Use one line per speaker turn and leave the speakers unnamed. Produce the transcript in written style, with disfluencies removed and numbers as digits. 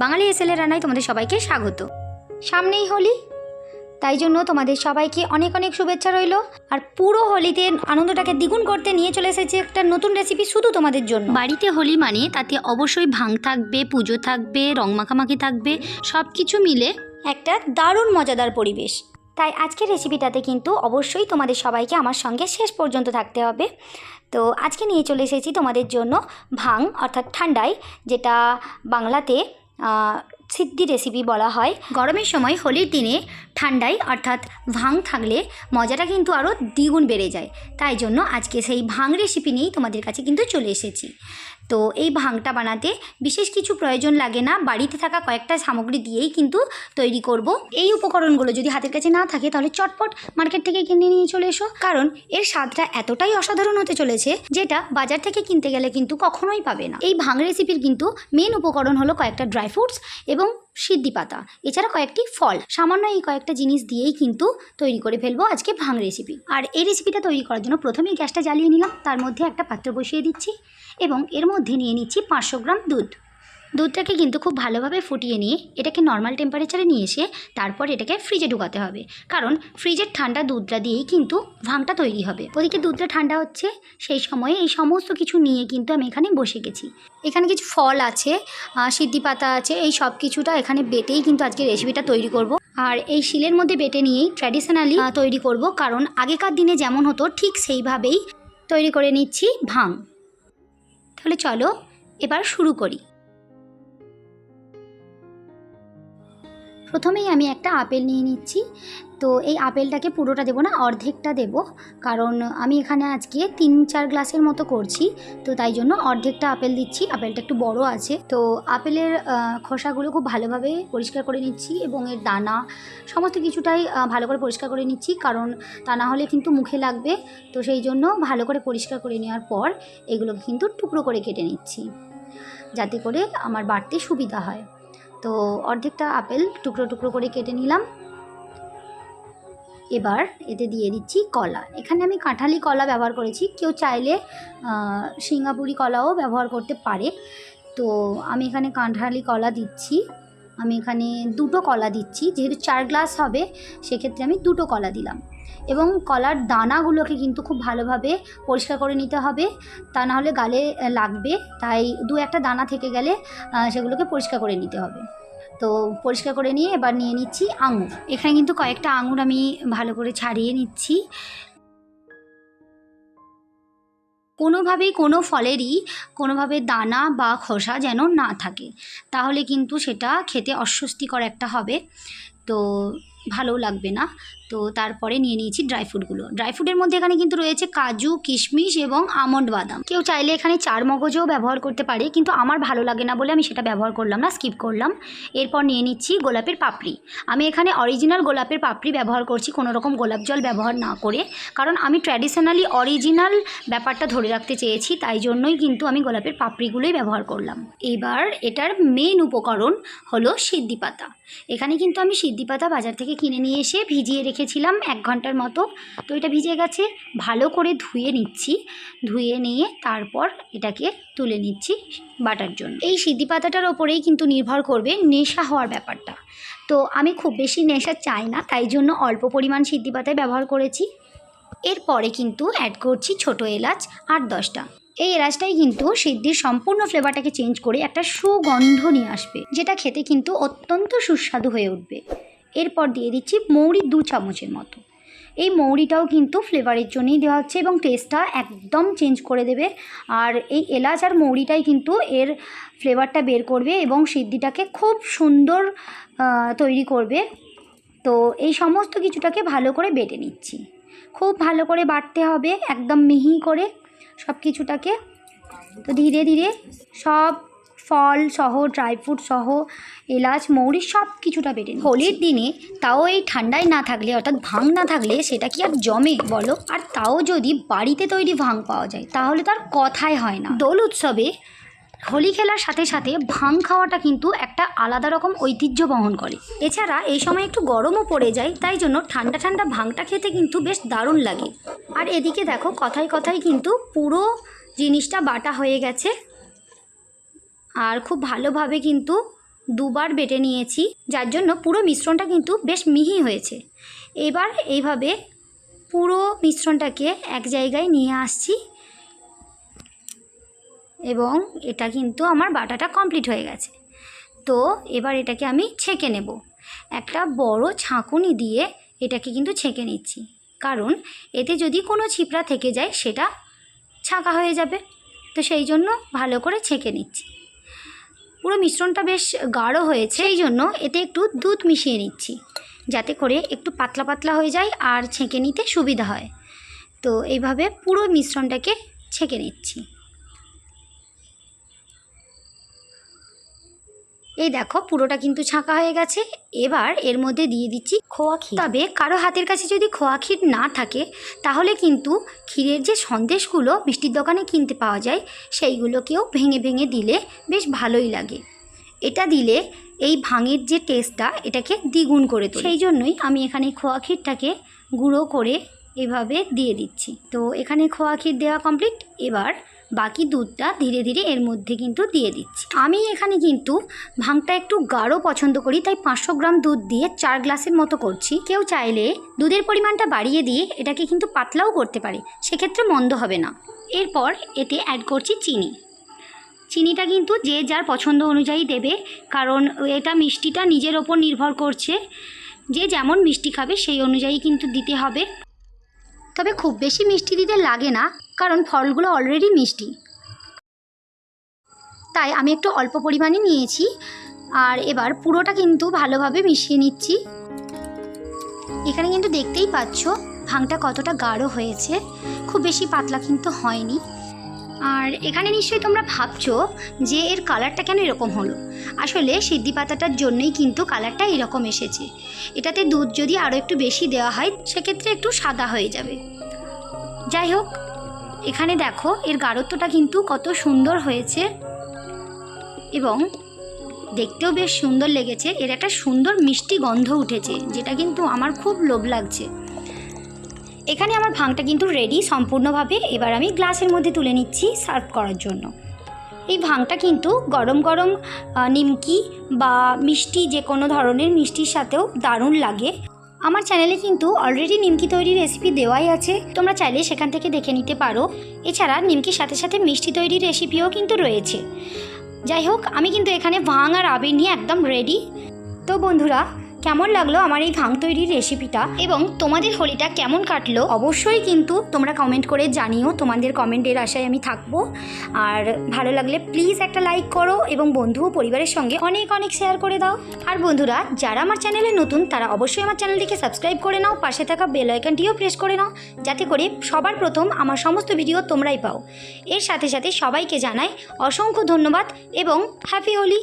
বাঙালি এসএলের রান্নায় তোমাদের সবাইকে স্বাগত। সামনেই হোলি, তাই জন্য তোমাদের সবাইকে অনেক অনেক শুভেচ্ছা রইল। আর পুরো হোলিতে আনন্দটাকে দ্বিগুণ করতে নিয়ে চলে এসেছি একটা নতুন রেসিপি শুধু তোমাদের জন্য। বাড়িতে হোলি মানে তাতে অবশ্যই ভাং থাকবে, পুজো থাকবে, রং মাখামাখি থাকবে, সব কিছু মিলে একটা দারুণ মজাদার পরিবেশ। তাই আজকের রেসিপিটাতে কিন্তু অবশ্যই তোমাদের সবাইকে আমার সঙ্গে শেষ পর্যন্ত থাকতে হবে। তো আজকে নিয়ে চলে এসেছি তোমাদের জন্য ভাং অর্থাৎ ঠান্ডাই, যেটা বাংলাতে সিদ্ধি রেসিপি বলা হয়। গরমের সময় হোলির দিনে ঠান্ডাই অর্থাৎ ভাং থাকলে মজাটা কিন্তু আরও দ্বিগুণ বেড়ে যায়। তাই জন্য আজকে সেই ভাং রেসিপি নিয়েই তোমাদের কাছে কিন্তু চলে এসেছি। তো এই ভাংটা বানাতে বিশেষ কিছু প্রয়োজন লাগে না, বাড়িতে থাকা কয়েকটা সামগ্রী দিয়েই কিন্তু তৈরি করব। এই উপকরণগুলো যদি হাতের কাছে না থাকে তাহলে চটপট মার্কেট থেকে কিনে নিয়ে চলে এসো, কারণ এর স্বাদটা এতটাই অসাধারণ হতে চলেছে যেটা বাজার থেকে কিনতে গেলে কিন্তু কখনোই পাবে না। এই ভাং রেসিপির কিন্তু মেন উপকরণ হলো কয়েকটা ড্রাই ফ্রুটস এবং সিদ্ধি পাতা, এছাড়া কয়েকটি ফল। সামান্য এই কয়েকটা জিনিস দিয়েই কিন্তু তৈরি করে ফেলবো আজকে ভাং রেসিপি। আর এই রেসিপিটা তৈরি করার জন্য প্রথমেই গ্যাসটা জ্বালিয়ে নিলাম, তার মধ্যে একটা পাত্র বসিয়ে দিচ্ছি এবং এর মধ্যে নিয়ে নিচ্ছি 500 গ্রাম দুধ। দুধটাকে কিন্তু খুব ভালোভাবে ফুটিয়ে নিয়ে এটাকে নর্মাল টেম্পারেচারে নিয়ে এসে তারপর এটাকে ফ্রিজে ঢুকাতে হবে, কারণ ফ্রিজের ঠান্ডা দুধটা দিয়েই কিন্তু ভাংটা তৈরি হবে। ওদিকে দুধটা ঠান্ডা হচ্ছে, সেই সময়ে এই সমস্ত কিছু নিয়ে কিন্তু আমি এখানে বসে গেছি। এখানে কিছু ফল আছে, সিদ্ধি পাতা আছে, এই সব কিছুটা এখানে বেটেই কিন্তু আজকে রেসিপিটা তৈরি করব। আর এই শিলের মধ্যে বেটে নিয়েই ট্র্যাডিশনালি তৈরি করব, কারণ আগেকার দিনে যেমন হতো ঠিক সেইভাবেই তৈরি করে নিচ্ছি ভাং। তাহলে চলো এবার শুরু করি। প্রথমেই আমি একটা আপেল নিয়ে নিচ্ছি। তো এই আপেলটাকে পুরোটা দেবো না, অর্ধেকটা দেব, কারণ আমি এখানে আজকে 3-4 গ্লাসের মতো করছি, তো তাই জন্য অর্ধেকটা আপেল দিচ্ছি। আপেলটা একটু বড় আছে। তো আপেলের খোসাগুলো খুব ভালোভাবে পরিষ্কার করে নিচ্ছি এবং এর দানা সমস্ত কিছুটাই ভালো করে পরিষ্কার করে নিচ্ছি, কারণ তা না হলে কিন্তু মুখে লাগবে। তো সেই জন্য ভালো করে পরিষ্কার করে নেওয়ার পর এগুলোকে কিন্তু টুকরো করে কেটে নিচ্ছি, যাতে করে আমার বাড়তে সুবিধা হয়। তো অর্ধেকটা আপেল টুকরো টুকরো করে কেটে নিলাম। এবার এতে দিয়ে দিচ্ছি কলা। এখানে আমি কাঁঠালি কলা ব্যবহার করেছি, কেউ চাইলে সিঙ্গাপুরি কলাও ব্যবহার করতে পারে। তো আমি এখানে কাঁঠালি কলা দিচ্ছি। আমি এখানে 2টো কলা দিচ্ছি, যেহেতু 4 গ্লাস হবে সেক্ষেত্রে আমি 2টো কলা দিলাম। এবং কলার দানাগুলোকে কিন্তু খুব ভালোভাবে পরিষ্কার করে নিতে হবে, তা না হলে গালে লাগবে। তাই 2-1টা দানা থেকে গেলে সেগুলোকে পরিষ্কার করে নিতে হবে। তো পরিষ্কার করে নিয়ে এবার নিয়ে নিচ্ছি আঙুর। এখানে কিন্তু কয়েকটা আঙুর আমি ভালো করে ছাড়িয়ে নিচ্ছি। কোনোভাবেই কোনো ফলেরই কোনোভাবে দানা বা খোসা যেন না থাকে, তাহলে কিন্তু সেটা খেতে অস্বস্তিকর একটা হবে, তো ভালোও লাগবে না। তো তারপরে নিয়ে নিয়েছি ড্রাই ফ্রুটগুলো। ড্রাই ফ্রুটের মধ্যে এখানে কিন্তু রয়েছে কাজু, কিশমিশ এবং আমন্ড বাদাম। কেউ চাইলে এখানে চার মগজও ব্যবহার করতে পারে, কিন্তু আমার ভালো লাগে না বলে আমি সেটা ব্যবহার করলাম না, স্কিপ করলাম। এরপর নিয়ে নিচ্ছি গোলাপের পাপড়ি। আমি এখানে অরিজিনাল গোলাপের পাপড়ি ব্যবহার করছি, কোনো রকম গোলাপ জল ব্যবহার না করে, কারণ আমি ট্র্যাডিশনালি অরিজিনাল ব্যাপারটা ধরে রাখতে চেয়েছি, তাই জন্যই কিন্তু আমি গোলাপের পাপড়িগুলোই ব্যবহার করলাম। এবার এটার মেন উপকরণ হলো সিদ্ধি পাতা। এখানে কিন্তু আমি সিদ্ধি পাতা বাজার থেকে কিনে নিয়ে এসে ভিজিয়ে রেখেছিলাম 1 ঘন্টার মতো। তো এটা ভিজে গেছে, ভালো করে ধুয়ে নিচ্ছি। ধুয়ে নিয়ে তারপর এটাকে তুলে নিচ্ছি বাটার জন্য। এই সিদ্ধি পাতাটার ওপরেই কিন্তু নির্ভর করবে নেশা হওয়ার ব্যাপারটা। তো আমি খুব বেশি নেশা চাই না, তাই জন্য অল্প পরিমাণ সিদ্ধি পাতায় ব্যবহার করেছি। এরপরে কিন্তু অ্যাড করছি ছোটো এলাচ 8-10টা। এই এলাচটাই কিন্তু সিদ্ধির সম্পূর্ণ ফ্লেভারটাকে চেঞ্জ করে একটা সুগন্ধ নিয়ে আসবে, যেটা খেতে কিন্তু অত্যন্ত সুস্বাদু হয়ে উঠবে। এরপর দিয়ে দিচ্ছি মৌরি 2 চামচের মতো। এই মৌরিটাও কিন্তু ফ্লেভারের জন্যই দেওয়া হচ্ছে এবং টেস্টটা একদম চেঞ্জ করে দেবে। আর এই এলাচ আর মৌরিটাই কিন্তু এর ফ্লেভারটা বের করবে এবং সিদ্ধিটাকে খুব সুন্দর তৈরি করবে। তো এই সমস্ত কিছুটাকে ভালো করে বেটে নিচ্ছি। খুব ভালো করে বাটতে হবে, একদম মিহি করে সব কিছুটাকে। তো ধীরে ধীরে সব ফল সহ, ড্রাই ফ্রুট সহ, এলাচ মৌরি সব কিছুটা বেটে নিই। হোলির দিনে তাও এই ঠান্ডায় না থাকলে অর্থাৎ ভাং না থাকলে সেটা কি আর জমে বলো? আর তাও যদি বাড়িতে তৈরি ভাং পাওয়া যায় তাহলে তার কথাই হয় না। দোল উৎসবে হোলি খেলার সাথে সাথে ভাং খাওয়াটা কিন্তু একটা আলাদা রকম ঐতিহ্য বহন করে। এছাড়া এই সময় একটু গরমও পড়ে যায়, তাই জন্য ঠান্ডা ঠান্ডা ভাংটা খেতে কিন্তু বেশ দারুণ লাগে। আর এদিকে দেখো কথায় কথায় কিন্তু পুরো জিনিসটা বাটা হয়ে গেছে আর খুব ভালোভাবে কিন্তু দুবার বেটে নিয়েছি, যার জন্য পুরো মিশ্রণটা কিন্তু বেশ মিহি হয়েছে। এবার এইভাবে পুরো মিশ্রণটাকে এক জায়গায় নিয়ে আসছি এবং এটা কিন্তু আমার বাটাটা কমপ্লিট হয়ে গেছে। তো এবার এটাকে আমি ছেঁকে নেব। একটা বড় ছাঁকুনি দিয়ে এটাকে কিন্তু ছেঁকে নিচ্ছি, কারণ এতে যদি কোনো ছিপড়া থেকে যায় সেটা ছাঁকা হয়ে যাবে। তো সেই জন্য ভালো করে ছেঁকে নিচ্ছি। পুরো মিশ্রণটা বেশ গাঢ় হয়েছে, এই জন্য এতে একটু দুধ মিশিয়ে নিচ্ছি, যাতে করে একটু পাতলা পাতলা হয়ে যায় আর ছেঁকে নিতে সুবিধা হয়। তো এইভাবে পুরো মিশ্রণটাকে ছেঁকে নিচ্ছি। এই দেখো পুরোটা কিন্তু ছাঁকা হয়ে গেছে। এবার এর মধ্যে দিয়ে দিচ্ছি খোয়া ক্ষীর। তবে কারো হাতের কাছে যদি খোয়া ক্ষীর না থাকে তাহলে কিন্তু ক্ষীরের যে সন্দেশগুলো মিষ্টির দোকানে কিনতে পাওয়া যায় সেইগুলোকেও ভেঙে ভেঙে দিলে বেশ ভালোই লাগে। এটা দিলে এই ভাঙের যে টেস্টটা এটাকে দ্বিগুণ করে তোলে। সেই জন্যই আমি এখানে খোয়া ক্ষীরটাকে গুঁড়ো করে এভাবে দিয়ে দিচ্ছি। তো এখানে খোয়া ক্ষীর দেওয়া কমপ্লিট। এবার বাকি দুধটা ধীরে ধীরে এর মধ্যে কিন্তু দিয়ে দিচ্ছি। আমি এখানে কিন্তু ভাঙটা একটু গাঢ় পছন্দ করি, তাই 500 গ্রাম দুধ দিয়ে 4 গ্লাসের মতো করছি। কেউ চাইলে দুধের পরিমাণটা বাড়িয়ে দিয়ে এটাকে কিন্তু পাতলাও করতে পারে, সেক্ষেত্রে মন্দ হবে না। এরপর এতে অ্যাড করছি চিনি। চিনিটা কিন্তু যে যার পছন্দ অনুযায়ী দেবে, কারণ এটা মিষ্টিটা নিজের ওপর নির্ভর করছে। যে যেমন মিষ্টি খাবে সেই অনুযায়ী কিন্তু দিতে হবে। তবে খুব বেশি মিষ্টি দিতে লাগে না, কারণ ফলগুলো অলরেডি মিষ্টি, তাই আমি একটু অল্প পরিমাণে নিয়েছি। আর এবার পুরোটা কিন্তু ভালোভাবে মিশিয়ে নিচ্ছি। এখানে কিন্তু দেখতেই পাচ্ছ ভাঙটা কতটা গাঢ় হয়েছে, খুব বেশি পাতলা কিন্তু হয়নি। আর এখানে নিশ্চয়ই তোমরা ভাবছো যে এর কালারটা কেন এরকম হলো। আসলে সিদ্ধি পাতাটার জন্যই কিন্তু কালারটা এরকম এসেছে। এটাতে দুধ যদি আরও একটু বেশি দেওয়া হয় সেক্ষেত্রে একটু সাদা হয়ে যাবে। যাই হোক, এখানে দেখো এর গাঢ়ত্বটা কিন্তু কত সুন্দর হয়েছে এবং দেখতেও বেশ সুন্দর লেগেছে। এর একটা সুন্দর মিষ্টি গন্ধ উঠেছে, যেটা কিন্তু আমার খুব লোভ লাগছে। এখানে আমার ভাঙটা কিন্তু রেডি সম্পূর্ণভাবে। এবার আমি গ্লাসের মধ্যে তুলে নিচ্ছি সার্ভ করার জন্য। এই ভাঙটা কিন্তু গরম গরম নিমকি বা মিষ্টি যে কোনো ধরনের মিষ্টির সাথেও দারুণ লাগে। আমার চ্যানেলে কিন্তু অলরেডি নিমকি তৈরির রেসিপি দেওয়াই আছে, তোমরা চাইলে সেখান থেকে দেখে নিতে পারো। এছাড়া নিমকির সাথে সাথে মিষ্টি তৈরির রেসিপিও কিন্তু রয়েছে। যাই হোক, আমি কিন্তু এখানে ভাং আর আবির নিয়ে একদম রেডি। তো বন্ধুরা, কেমন লাগলো আমার এই ভাং তৈরির রেসিপিটা এবং তোমাদের হোলিটা কেমন কাটলো অবশ্যই কিন্তু তোমরা কমেন্ট করে জানিও। তোমাদের কমেন্টের আশায় আমি থাকবো। আর ভালো লাগলে প্লিজ একটা লাইক করো এবং বন্ধু ও পরিবারের সঙ্গে অনেক অনেক শেয়ার করে দাও। আর বন্ধুরা, যারা আমার চ্যানেলে নতুন তারা অবশ্যই আমার চ্যানেলটিকে সাবস্ক্রাইব করে নাও, পাশে থাকা বেল আইকনটিও প্রেস করে নাও, যাতে করে সবার প্রথম আমার সমস্ত ভিডিও তোমরাই পাও। এর সাথে সাথে সবাইকে জানাই অসংখ্য ধন্যবাদ এবং হ্যাপি হোলি।